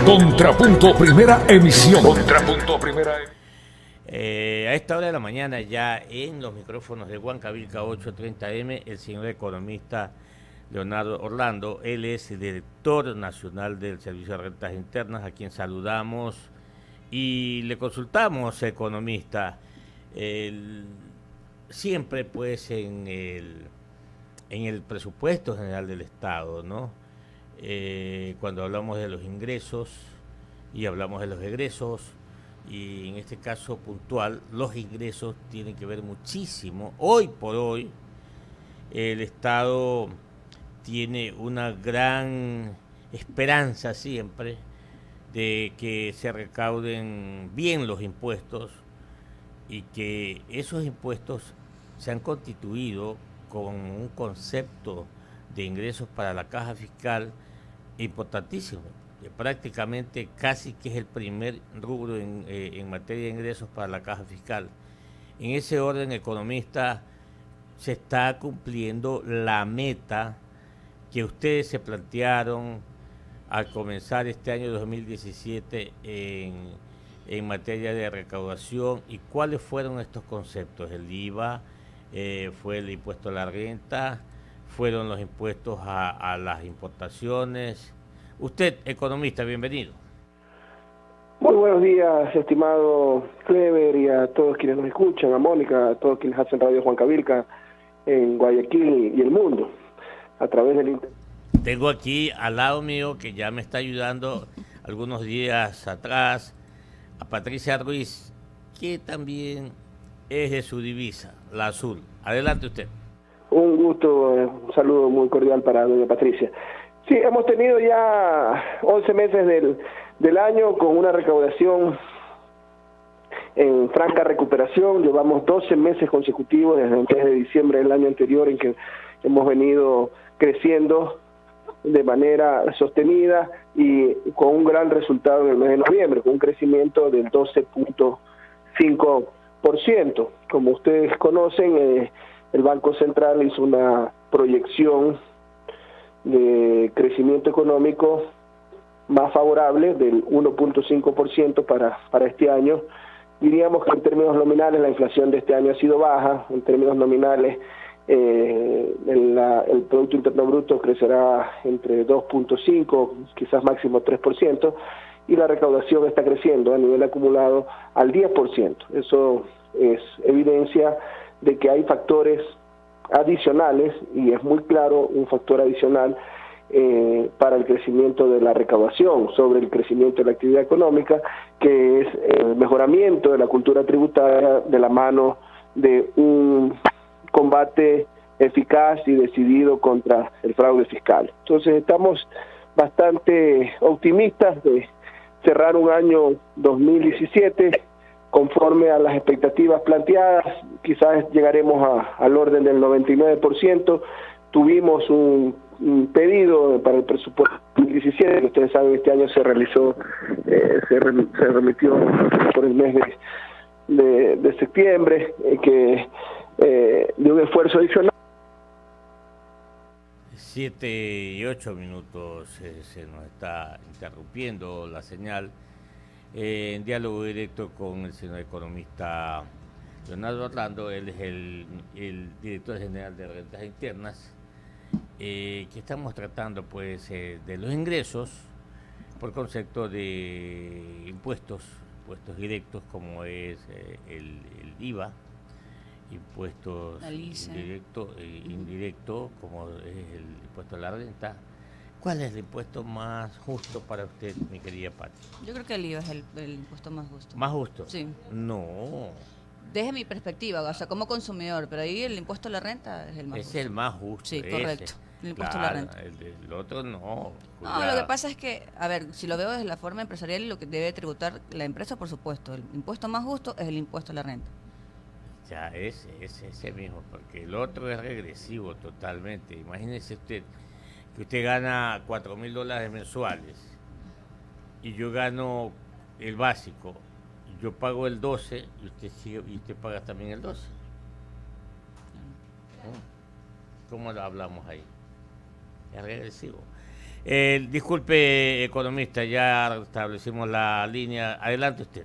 Contrapunto Primera Emisión. Contrapunto Primera Emisión. A esta hora de la mañana, ya en los micrófonos de Huancavilca 830M, el señor economista Leonardo Orlando. Él es el director nacional del Servicio de Rentas Internas, a quien saludamos y le consultamos, economista. Siempre pues en el presupuesto general del Estado, ¿no? Cuando hablamos de los ingresos y hablamos de los egresos, y en este caso puntual, los ingresos tienen que ver muchísimo. Hoy por hoy, el Estado tiene una gran esperanza siempre de que se recauden bien los impuestos y que esos impuestos se han constituido con un concepto de ingresos para la caja fiscal importantísimo. Prácticamente casi que es el primer rubro en materia de ingresos para la caja fiscal. En ese orden, economista, se está cumpliendo la meta que ustedes se plantearon al comenzar este año 2017 en materia de recaudación. ¿Y cuáles fueron estos conceptos? El IVA, fue el impuesto a la renta, fueron los impuestos a las importaciones. Usted, economista, bienvenido. Muy buenos días, estimado Clever, y a todos quienes nos escuchan, a Mónica, a todos quienes hacen Radio Huancavilca en Guayaquil y el mundo, a través del internet. Tengo aquí al lado mío, que ya me está ayudando algunos días atrás, a Patricia Ruiz, que también es de su divisa, la azul. Adelante usted. Un gusto, un saludo muy cordial para doña Patricia. Sí, hemos tenido ya 11 meses del año con una recaudación en franca recuperación. Llevamos 12 meses consecutivos desde el mes de diciembre del año anterior en que hemos venido creciendo de manera sostenida y con un gran resultado en el mes de noviembre, con un crecimiento del 12.5%. Como ustedes conocen, el Banco Central hizo una proyección de crecimiento económico más favorable del 1.5% para este año. Diríamos que en términos nominales la inflación de este año ha sido baja. En términos nominales el Producto Interno Bruto crecerá entre 2.5, quizás máximo 3%, y la recaudación está creciendo a nivel acumulado al 10%. Eso es evidencia de que hay factores adicionales, y es muy claro un factor adicional para el crecimiento de la recaudación sobre el crecimiento de la actividad económica, que es el mejoramiento de la cultura tributaria de la mano de un combate eficaz y decidido contra el fraude fiscal. Entonces estamos bastante optimistas de cerrar un año 2017 conforme a las expectativas planteadas. Quizás llegaremos al orden del 99%. Tuvimos un pedido para el presupuesto 2017, que ustedes saben este año se realizó, se remitió por el mes de septiembre, de un esfuerzo adicional. 7 y 8 minutos, se nos está interrumpiendo la señal. En diálogo directo con el señor economista Leonardo Orlando. Él es el director general de Rentas Internas, que estamos tratando pues de los ingresos por concepto de impuestos directos, como es el IVA, impuestos indirectos, como es el impuesto a la renta. ¿Cuál es el impuesto más justo para usted, mi querida Pati? Yo creo que el IVA es el impuesto más justo. ¿Más justo? Sí. No. Desde mi perspectiva, o sea, como consumidor, pero ahí el impuesto a la renta es el más justo. Es el más justo. Sí, correcto. El impuesto a la renta. El otro no. No, lo que pasa es que, a ver, si lo veo desde la forma empresarial y lo que debe tributar la empresa, por supuesto, el impuesto más justo es el impuesto a la renta. Ya, ese mismo, porque el otro es regresivo totalmente. Imagínese usted que usted gana $4,000 mensuales y yo gano el básico, y yo pago el 12 y usted paga también el 12. ¿Cómo lo hablamos ahí? Es regresivo. Disculpe, economista, ya establecimos la línea. Adelante usted.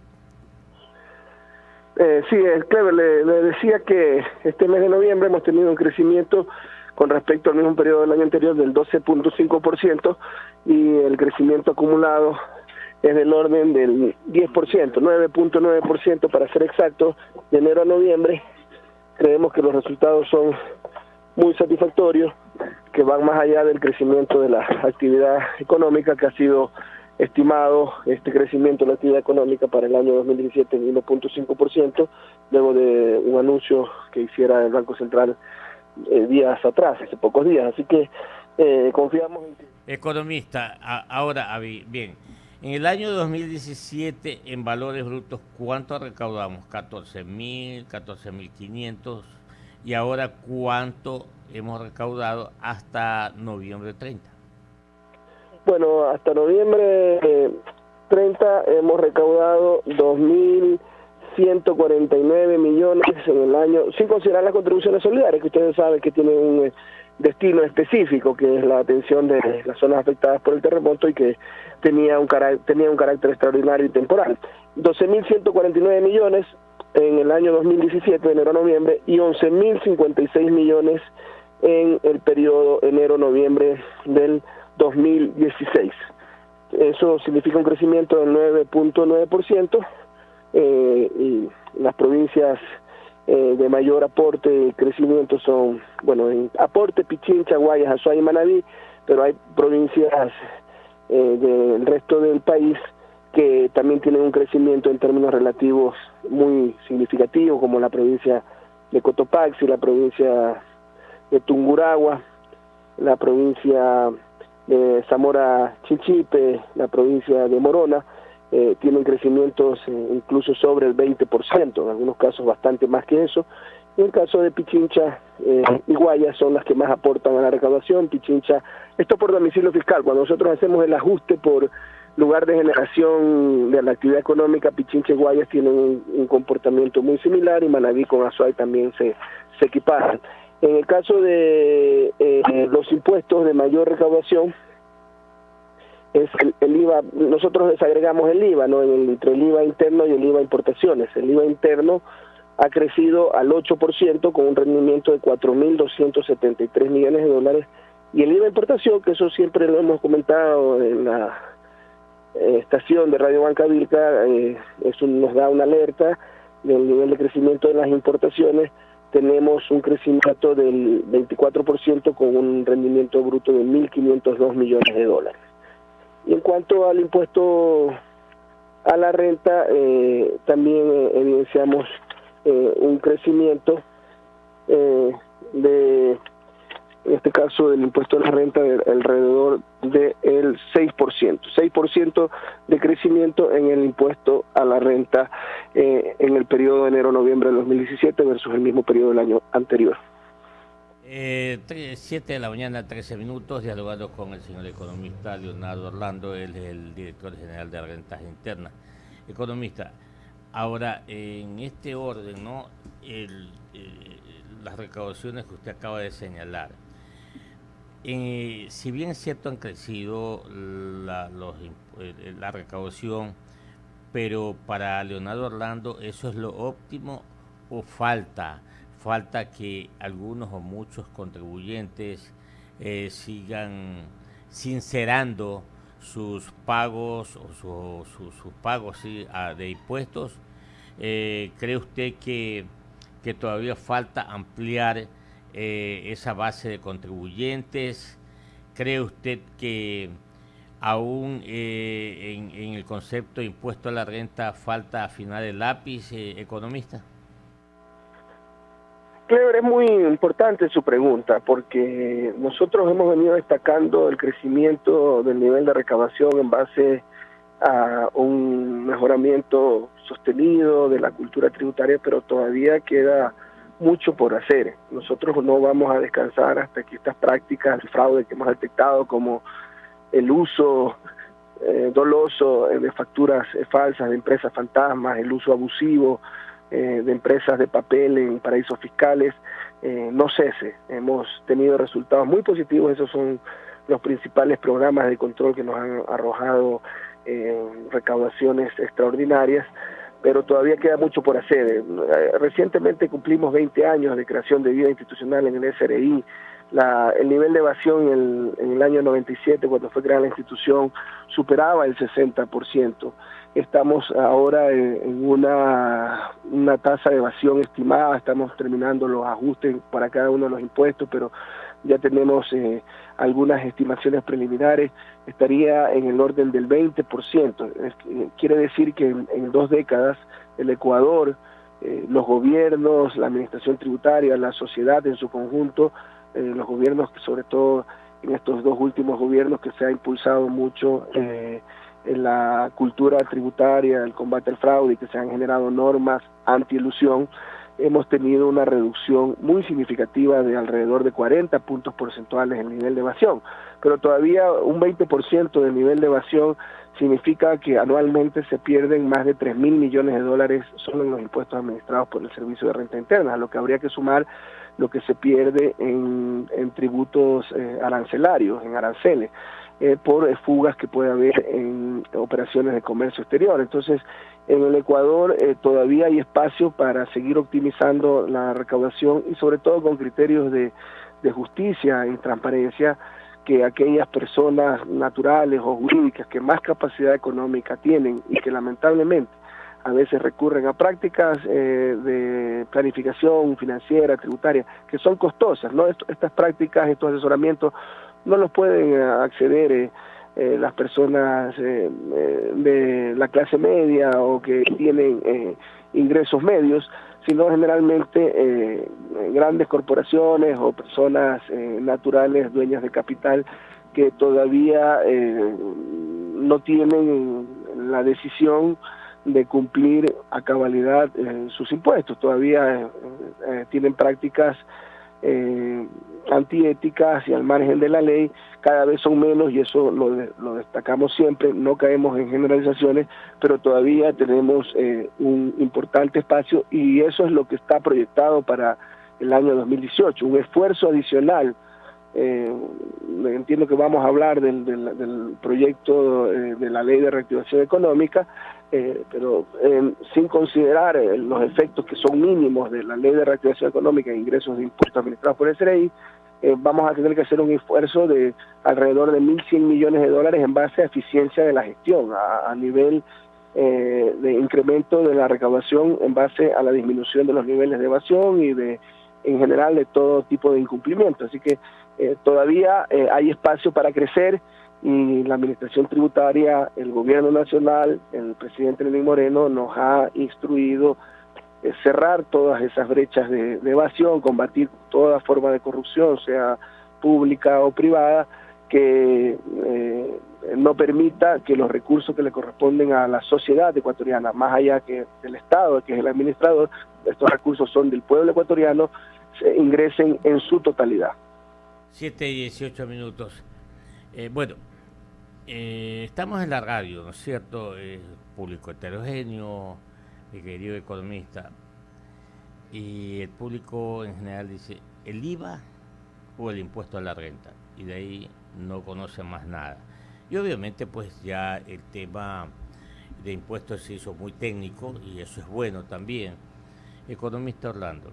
Sí, Clever, le decía que este mes de noviembre hemos tenido un crecimiento con respecto al mismo periodo del año anterior del 12.5% y el crecimiento acumulado es del orden del 10%, 9.9% para ser exacto, de enero a noviembre. Creemos que los resultados son muy satisfactorios, que van más allá del crecimiento de la actividad económica, que ha sido estimado este crecimiento de la actividad económica para el año 2017 en 1.5%, luego de un anuncio que hiciera el Banco Central días atrás, hace pocos días. Así que confiamos en que... Economista, ahora, bien, en el año 2017, en valores brutos, ¿cuánto recaudamos? 14.000, 14.500, y ahora ¿cuánto hemos recaudado hasta noviembre 30? Bueno, hasta noviembre 30 hemos recaudado 2.149 millones en el año, sin considerar las contribuciones solidarias, que ustedes saben que tienen un destino específico, que es la atención de las zonas afectadas por el terremoto y que tenía un carácter extraordinario y temporal. 12.149 millones en el año 2017, de enero a noviembre, y 11.056 millones en el periodo enero-noviembre del 2016. Eso significa un crecimiento del 9.9%, y las provincias de mayor aporte y crecimiento son, bueno, en aporte Pichincha, Guayas, Azuay y Manabí, pero hay provincias del resto del país que también tienen un crecimiento en términos relativos muy significativo, como la provincia de Cotopaxi, la provincia de Tungurahua, la provincia de Zamora Chinchipe, la provincia de Morona, tienen crecimientos incluso sobre el 20%, en algunos casos bastante más que eso. En el caso de Pichincha y Guayas son las que más aportan a la recaudación. Pichincha, esto por domicilio fiscal, cuando nosotros hacemos el ajuste por lugar de generación de la actividad económica, Pichincha y Guayas tienen un comportamiento muy similar, y Manabí con Azuay también se equiparan. En el caso de los impuestos de mayor recaudación, es el IVA. Nosotros desagregamos el IVA, ¿no?, entre el IVA interno y el IVA importaciones. El IVA interno ha crecido al 8% con un rendimiento de 4.273 millones de dólares, y el IVA importación, que eso siempre lo hemos comentado en la estación de Radio Banca Vilca, eso nos da una alerta del nivel de crecimiento de las importaciones. Tenemos un crecimiento del 24% con un rendimiento bruto de 1.502 millones de dólares. Y en cuanto al impuesto a la renta, también evidenciamos un crecimiento de, en este caso, del impuesto a la renta de alrededor del 6% de crecimiento en el impuesto a la renta en el periodo de enero-noviembre de 2017 versus el mismo periodo del año anterior. 7 de la mañana, 13 minutos, dialogando con el señor economista Leonardo Orlando, él es el director general de rentas internas. Economista, ahora en este orden, ¿no?, las recaudaciones que usted acaba de señalar, si bien es cierto han crecido la recaudación, pero para Leonardo Orlando, ¿eso es lo óptimo o falta que algunos o muchos contribuyentes sigan sincerando sus pagos o sus pagos, sí, de impuestos? ¿Cree usted que todavía falta ampliar esa base de contribuyentes? ¿Cree usted que aún en el concepto de impuesto a la renta falta afinar el lápiz, economista? Clever, es muy importante su pregunta, porque nosotros hemos venido destacando el crecimiento del nivel de recaudación en base a un mejoramiento sostenido de la cultura tributaria, pero todavía queda mucho por hacer. Nosotros no vamos a descansar hasta que estas prácticas de fraude que hemos detectado, como el uso doloso de facturas falsas de empresas fantasmas, el uso abusivo de empresas de papel en paraísos fiscales, no cese. Hemos tenido resultados muy positivos, esos son los principales programas de control que nos han arrojado recaudaciones extraordinarias, pero todavía queda mucho por hacer. Recientemente cumplimos 20 años de creación de vida institucional en el SRI. El nivel de evasión en el año 97, cuando fue creada la institución, superaba el 60%. Estamos ahora en una tasa de evasión estimada, estamos terminando los ajustes para cada uno de los impuestos, pero ya tenemos algunas estimaciones preliminares, estaría en el orden del 20%. Quiere decir que en 2 décadas el Ecuador, los gobiernos, la administración tributaria, la sociedad en su conjunto, los gobiernos, sobre todo en estos 2 últimos gobiernos que se ha impulsado mucho en la cultura tributaria, el combate al fraude y que se han generado normas anti-elusión, hemos tenido una reducción muy significativa de alrededor de 40 puntos porcentuales en el nivel de evasión, pero todavía un 20% del nivel de evasión significa que anualmente se pierden más de 3.000 millones de dólares solo en los impuestos administrados por el Servicio de Renta Interna, a lo que habría que sumar lo que se pierde en tributos arancelarios, en aranceles, por fugas que puede haber en operaciones de comercio exterior. Entonces, en el Ecuador todavía hay espacio para seguir optimizando la recaudación y sobre todo con criterios de justicia y transparencia, que aquellas personas naturales o jurídicas que más capacidad económica tienen y que lamentablemente a veces recurren a prácticas de planificación financiera, tributaria, que son costosas, ¿no? Estas prácticas, estos asesoramientos, no los pueden acceder las personas de la clase media o que tienen ingresos medios, sino generalmente grandes corporaciones o personas naturales, dueñas de capital, que todavía no tienen la decisión de cumplir a cabalidad sus impuestos, todavía tienen prácticas antiéticas y al margen de la ley, cada vez son menos y eso lo destacamos siempre, no caemos en generalizaciones, pero todavía tenemos un importante espacio y eso es lo que está proyectado para el año 2018, un esfuerzo adicional. Entiendo que vamos a hablar del proyecto de la Ley de Reactivación Económica, pero sin considerar los efectos que son mínimos de la Ley de Reactivación Económica e ingresos de impuestos administrados por el SRI, vamos a tener que hacer un esfuerzo de alrededor de 1.100 millones de dólares en base a eficiencia de la gestión, a nivel de incremento de la recaudación en base a la disminución de los niveles de evasión y en general de todo tipo de incumplimiento. Así que todavía hay espacio para crecer y la Administración Tributaria, el Gobierno Nacional, el presidente Lenín Moreno nos ha instruido cerrar todas esas brechas de evasión, combatir toda forma de corrupción, sea pública o privada, que no permita que los recursos que le corresponden a la sociedad ecuatoriana, más allá que del Estado, que es el administrador, estos recursos son del pueblo ecuatoriano, se ingresen en su totalidad. 7:18. Bueno, estamos en la radio, ¿no es cierto? Público heterogéneo, mi querido economista, y el público en general dice, ¿el IVA o el impuesto a la renta? Y de ahí no conoce más nada. Y obviamente pues ya el tema de impuestos se hizo muy técnico y eso es bueno también. Economista Orlando,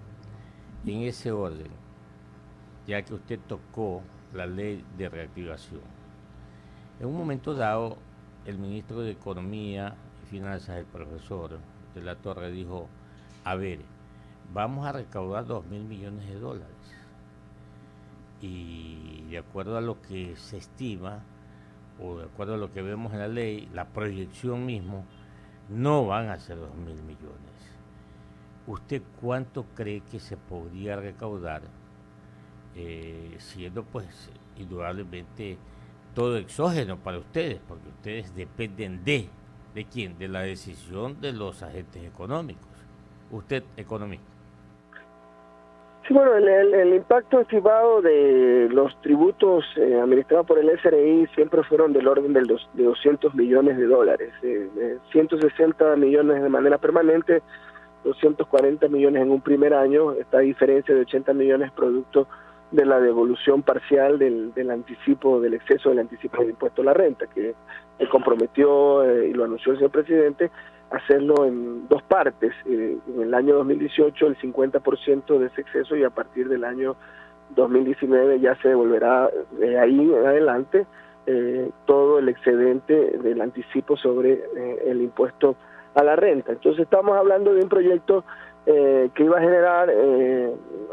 en ese orden, ya que usted tocó la ley de reactivación, en un momento dado el ministro de Economía y Finanzas, el profesor de la Torre, dijo, a ver, vamos a recaudar 2.000 millones de dólares y de acuerdo a lo que se estima o de acuerdo a lo que vemos en la ley, la proyección mismo, no van a ser 2.000 millones. ¿Usted cuánto cree que se podría recaudar, siendo pues indudablemente todo exógeno para ustedes, porque ustedes dependen ¿de quién? De la decisión de los agentes económicos? Usted, economista. Sí, bueno, el impacto estimado de los tributos administrados por el SRI siempre fueron del orden de 200 millones de dólares, 160 millones de manera permanente, 240 millones en un primer año, esta diferencia de 80 millones producto de la devolución parcial del anticipo, del exceso del anticipo del impuesto a la renta, que se comprometió y lo anunció el señor presidente, hacerlo en dos partes. En el año 2018 el 50% de ese exceso, y a partir del año 2019 ya se devolverá de ahí en adelante todo el excedente del anticipo sobre el impuesto a la renta. Entonces estamos hablando de un proyecto que iba a generar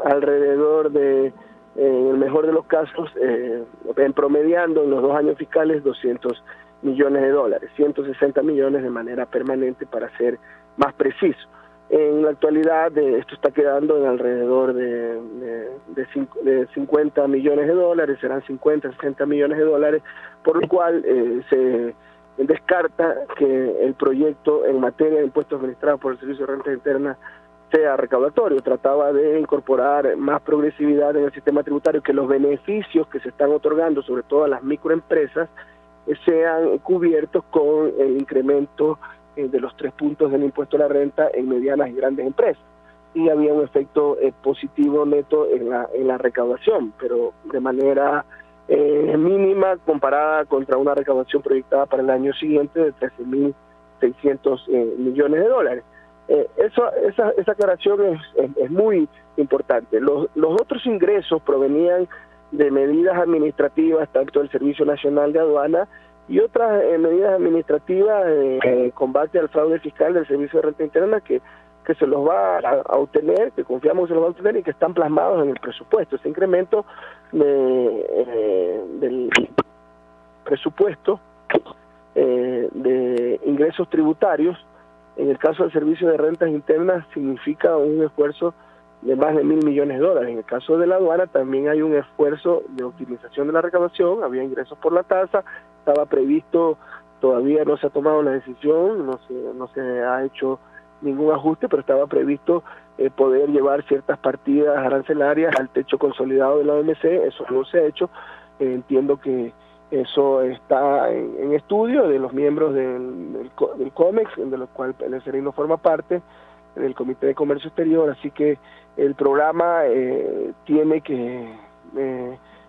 alrededor de, en el mejor de los casos, en promediando en los 2 años fiscales, 200 millones de dólares, 160 millones de manera permanente, para ser más preciso. En la actualidad esto está quedando en alrededor de 50 millones de dólares, serán 50, 60 millones de dólares, por lo cual se descarta que el proyecto en materia de impuestos administrados por el Servicio de Rentas Internas sea recaudatorio. Trataba de incorporar más progresividad en el sistema tributario, que los beneficios que se están otorgando, sobre todo a las microempresas, sean cubiertos con el incremento de los 3 puntos del impuesto a la renta en medianas y grandes empresas. Y había un efecto positivo neto en la recaudación, pero de manera mínima comparada contra una recaudación proyectada para el año siguiente de 13.600 millones de dólares. Esa aclaración es muy importante. Los otros ingresos provenían de medidas administrativas, tanto del Servicio Nacional de Aduana y otras medidas administrativas de combate al fraude fiscal del Servicio de Renta Interna, que se los va a obtener, que confiamos que se los va a obtener y que están plasmados en el presupuesto. Ese incremento del presupuesto de ingresos tributarios, en el caso del Servicio de Rentas Internas, significa un esfuerzo de más de 1.000 millones de dólares. En el caso de la aduana también hay un esfuerzo de optimización de la recaudación, había ingresos por la tasa, estaba previsto, todavía no se ha tomado la decisión, no se ha hecho ningún ajuste, pero estaba previsto poder llevar ciertas partidas arancelarias al techo consolidado de la OMC. Eso no se ha hecho. Entiendo que eso está en estudio de los miembros del COMEX, de los cuales el SRI no forma parte, del Comité de Comercio Exterior, así que el programa tiene que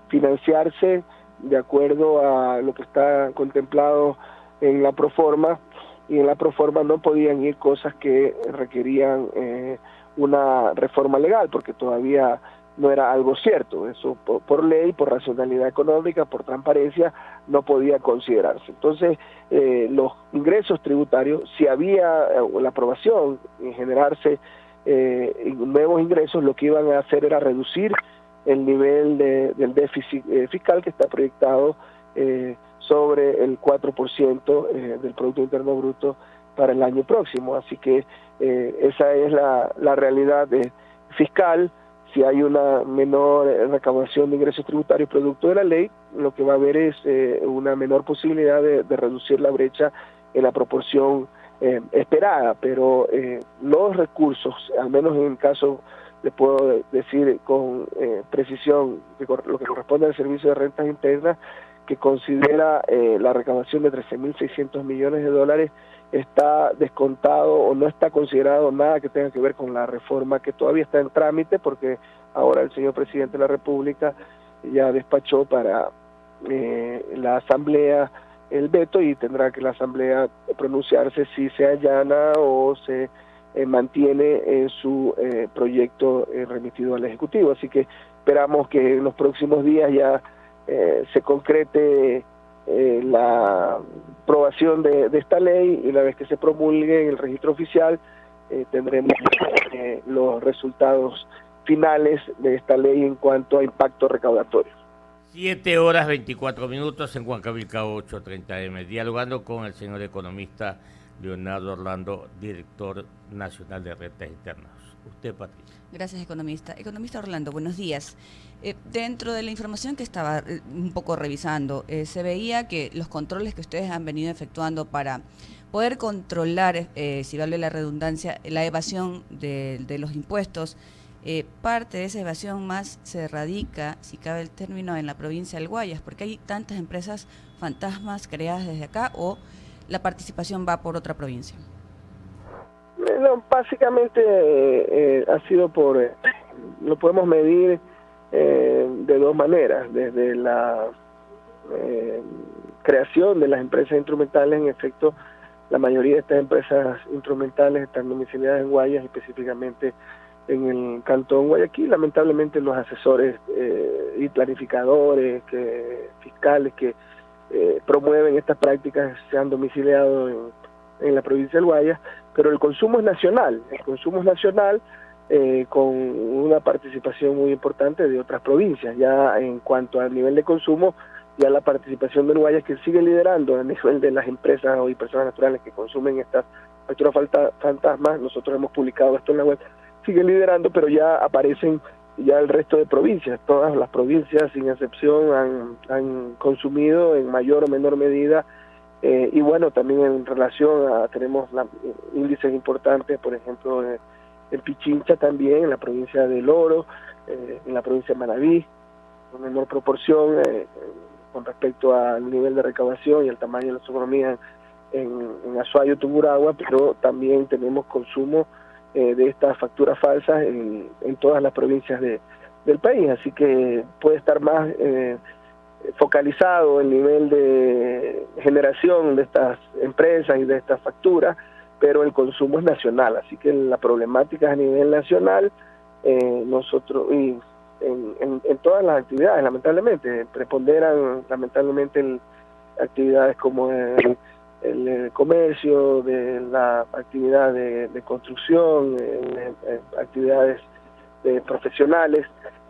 financiarse de acuerdo a lo que está contemplado en la proforma, y en la proforma no podían ir cosas que requerían una reforma legal, porque todavía no era algo cierto. Eso por ley, por racionalidad económica, por transparencia, no podía considerarse. Entonces, los ingresos tributarios, si había la aprobación en generarse nuevos ingresos, lo que iban a hacer era reducir el nivel del déficit fiscal, que está proyectado sobre el 4% del Producto Interno Bruto para el año próximo. Así que esa es la realidad fiscal. Si hay una menor recaudación de ingresos tributarios producto de la ley, lo que va a haber es una menor posibilidad de reducir la brecha en la proporción esperada, pero los recursos, al menos en el caso, le puedo decir con precisión, lo que corresponde al Servicio de Rentas Internas, que considera la recaudación de 13.600 millones de dólares, está descontado o no está considerado nada que tenga que ver con la reforma, que todavía está en trámite, porque ahora el señor presidente de la República ya despachó para la Asamblea el veto, y tendrá que la Asamblea pronunciarse si se allana o se mantiene en su proyecto remitido al Ejecutivo. Así que esperamos que en los próximos días ya se concrete la aprobación de esta ley, y una vez que se promulgue en el registro oficial tendremos los resultados finales de esta ley en cuanto a impacto recaudatorio. 7:24 en Huancavilca, 8:30 AM, dialogando con el señor economista Leonardo Orlando, director nacional de rentas internas. Usted, Patricia. Gracias, economista. Economista Orlando, buenos días. Dentro de la información que estaba un poco revisando, se veía que los controles que ustedes han venido efectuando para poder controlar, si vale la redundancia, la evasión de los impuestos, parte de esa evasión más se radica, si cabe el término, en la provincia del Guayas, porque hay tantas empresas fantasmas creadas desde acá, o la participación va por otra provincia. No, básicamente ha sido lo podemos medir de dos maneras, desde la creación de las empresas instrumentales. En efecto, la mayoría de estas empresas instrumentales están domiciliadas en Guayas, específicamente en el Cantón Guayaquil. Lamentablemente los asesores y planificadores, fiscales que promueven estas prácticas se han domiciliado en la provincia del Guayas, pero el consumo es nacional, con una participación muy importante de otras provincias. Ya en cuanto al nivel de consumo, ya la participación del Guayas, que sigue liderando a nivel de las empresas y personas naturales que consumen estas facturas fantasmas, nosotros hemos publicado esto en la web, sigue liderando, pero ya aparecen ya el resto de provincias. Todas las provincias, sin excepción, han consumido en mayor o menor medida, y bueno, también en relación tenemos índices importantes, por ejemplo, en Pichincha también, en la provincia del Oro, en la provincia de Manabí, con menor proporción con respecto al nivel de recaudación y el tamaño de la economía en Azuayo, Tungurahua, pero también tenemos consumo de estas facturas falsas en todas las provincias del país, así que puede estar más focalizado el nivel de generación de estas empresas y de estas facturas, pero el consumo es nacional, así que la problemática es a nivel nacional. Nosotros, y en todas las actividades, lamentablemente, preponderan actividades como el comercio, de la actividad de construcción, actividades profesionales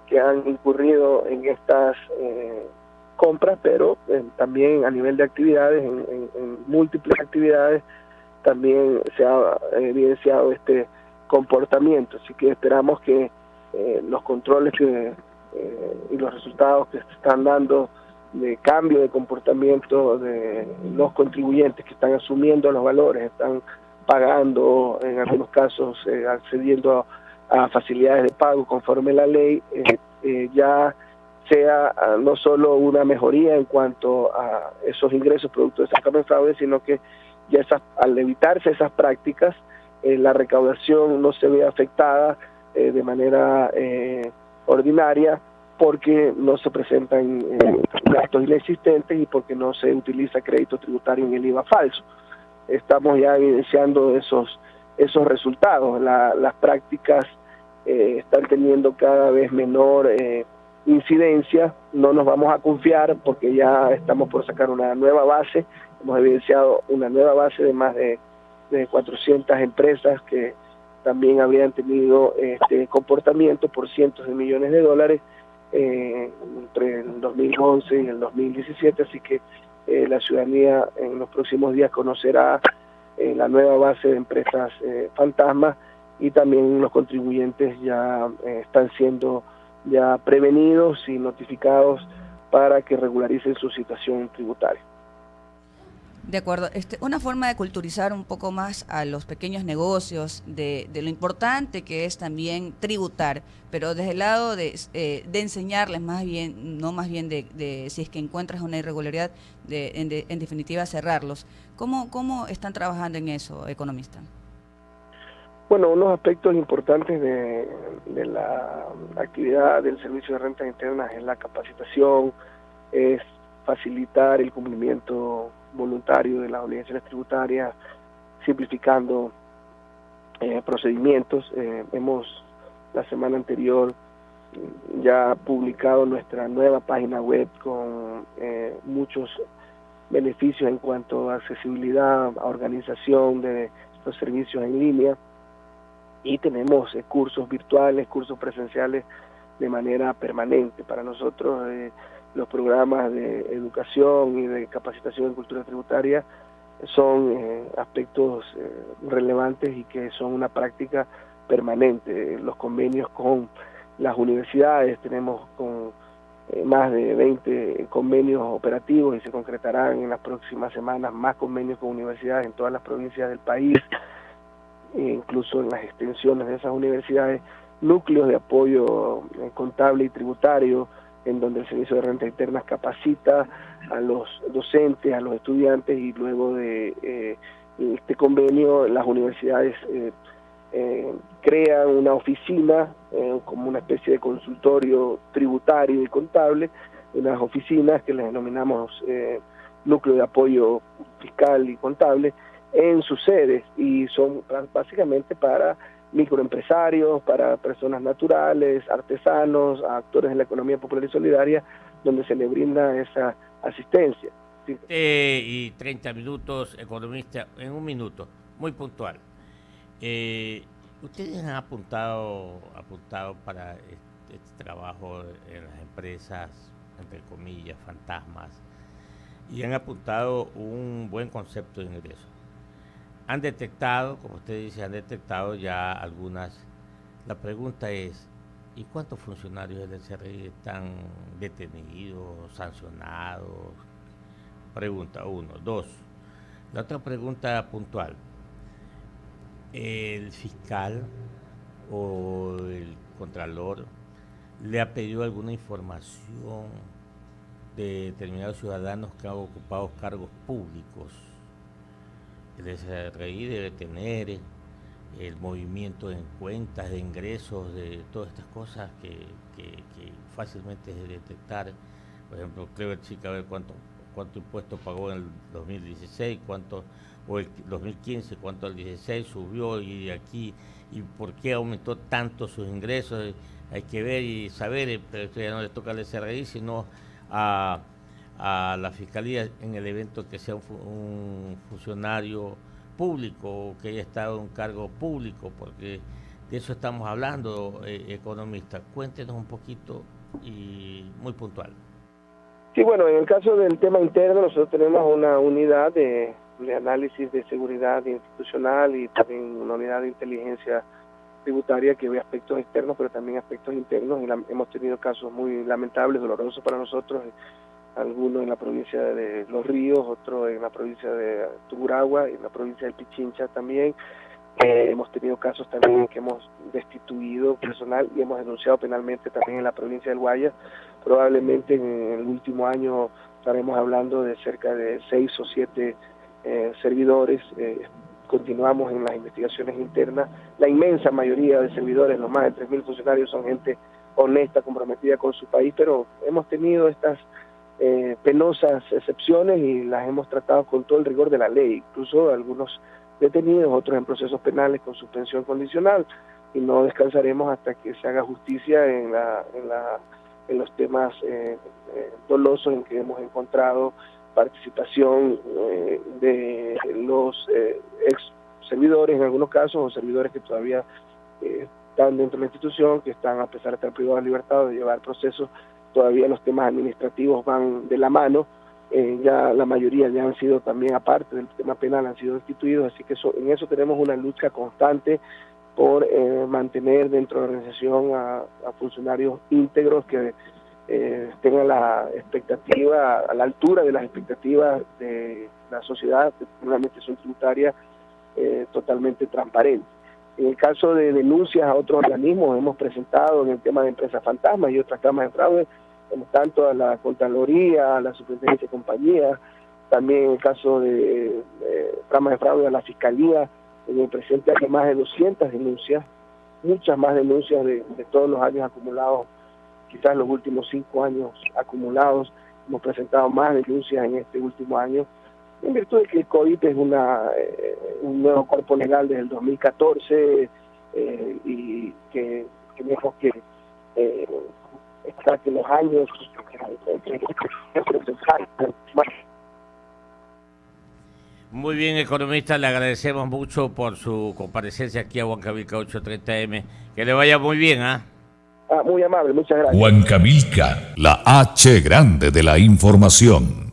que han incurrido en estas compras, pero también a nivel de actividades, en múltiples actividades, también se ha evidenciado este comportamiento. Así que esperamos que los controles y los resultados que se están dando de cambio de comportamiento de los contribuyentes que están asumiendo los valores, están pagando, en algunos casos accediendo a facilidades de pago conforme a la ley, ya sea no solo una mejoría en cuanto a esos ingresos producto de certamen fraude, sino que ya al evitarse esas prácticas, la recaudación no se ve afectada de manera ordinaria, porque no se presentan gastos inexistentes y porque no se utiliza crédito tributario en el IVA falso. Estamos ya evidenciando esos resultados. Las prácticas están teniendo cada vez menor incidencia. No nos vamos a confiar porque ya estamos por sacar una nueva base. Hemos evidenciado una nueva base de más de 400 empresas que también habrían tenido este comportamiento por cientos de millones de dólares entre el 2011 y el 2017, así que la ciudadanía en los próximos días conocerá la nueva base de empresas fantasmas, y también los contribuyentes ya están siendo ya prevenidos y notificados para que regularicen su situación tributaria. De acuerdo. Una forma de culturizar un poco más a los pequeños negocios de lo importante que es también tributar, pero desde el lado de enseñarles más bien, no más bien de si es que encuentras una irregularidad, en definitiva cerrarlos. ¿Cómo están trabajando en eso, economista? Bueno, unos aspectos importantes de la actividad del Servicio de Rentas Internas es la capacitación, es facilitar el cumplimiento voluntario de las obligaciones tributarias, simplificando procedimientos. Hemos la semana anterior ya publicado nuestra nueva página web con muchos beneficios en cuanto a accesibilidad, a organización de los servicios en línea, y tenemos cursos virtuales, cursos presenciales de manera permanente. Para nosotros los programas de educación y de capacitación en cultura tributaria son aspectos relevantes y que son una práctica permanente. Los convenios con las universidades, tenemos con más de 20 convenios operativos, y se concretarán en las próximas semanas más convenios con universidades en todas las provincias del país, incluso en las extensiones de esas universidades, núcleos de apoyo contable y tributario, en donde el Servicio de Rentas Internas capacita a los docentes, a los estudiantes, y luego de este convenio las universidades crean una oficina como una especie de consultorio tributario y contable, unas oficinas que les denominamos núcleo de apoyo fiscal y contable en sus sedes, y son básicamente para microempresarios, para personas naturales, artesanos, actores de la economía popular y solidaria, donde se le brinda esa asistencia. Y 30 minutos, economista, en un minuto, muy puntual. Ustedes han apuntado para este trabajo en las empresas, entre comillas, fantasmas, y han apuntado un buen concepto de ingreso. Han detectado, como usted dice, ya algunas. La pregunta es, ¿y cuántos funcionarios del CRI están detenidos, sancionados? Pregunta 1. 2. La otra pregunta puntual. ¿El fiscal o el contralor le ha pedido alguna información de determinados ciudadanos que han ocupado cargos públicos? El SRI debe tener el movimiento en cuentas, de ingresos, de todas estas cosas que fácilmente es de detectar. Por ejemplo, Clever Chica, a ver cuánto impuesto pagó en el 2016, o el 2015, cuánto al 16 subió, y aquí, y por qué aumentó tanto sus ingresos. Hay que ver y saber, pero esto ya no le toca al SRI, sino a la Fiscalía en el evento que sea un funcionario público o que haya estado en un cargo público, porque de eso estamos hablando, economista. Cuéntenos un poquito y muy puntual. Sí, bueno, en el caso del tema interno, nosotros tenemos una unidad de análisis de seguridad institucional y también una unidad de inteligencia tributaria que ve aspectos externos, pero también aspectos internos, y hemos tenido casos muy lamentables, dolorosos para nosotros, algunos en la provincia de Los Ríos, otros en la provincia de Tungurahua, en la provincia del Pichincha también. Hemos tenido casos también en que hemos destituido personal y hemos denunciado penalmente también en la provincia del Guayas. Probablemente en el último año estaremos hablando de cerca de 6 o 7 servidores. Continuamos en las investigaciones internas. La inmensa mayoría de servidores, los más de 3.000 funcionarios, son gente honesta, comprometida con su país, pero hemos tenido estas penosas excepciones y las hemos tratado con todo el rigor de la ley, incluso algunos detenidos, otros en procesos penales con suspensión condicional, y no descansaremos hasta que se haga justicia en los temas dolosos en que hemos encontrado participación de los ex servidores en algunos casos, o servidores que todavía están dentro de la institución, que están, a pesar de estar privados de libertad, de llevar procesos. Todavía los temas administrativos van de la mano, ya la mayoría ya han sido también, aparte del tema penal, han sido destituidos, así que en eso tenemos una lucha constante por mantener dentro de la organización a funcionarios íntegros que tengan la expectativa, a la altura de las expectativas de la sociedad, una administración tributaria totalmente transparente. En el caso de denuncias a otros organismos, hemos presentado en el tema de empresas fantasmas y otras camas de fraude, tanto a la Contraloría, a la Superintendencia de Compañías, también en el caso de tramas de fraude a la Fiscalía. En el presente hay más de 200 denuncias, muchas más denuncias de todos los años acumulados, quizás los últimos 5 años acumulados. Hemos presentado más denuncias en este último año, en virtud de que el COVID es un nuevo cuerpo legal desde el 2014 y que tenemos que que los años Muy bien, economista, le agradecemos mucho por su comparecencia aquí a Huancavelica 830M. Que le vaya muy bien, muy amable, muchas gracias. Huancavelica, la H grande de la información.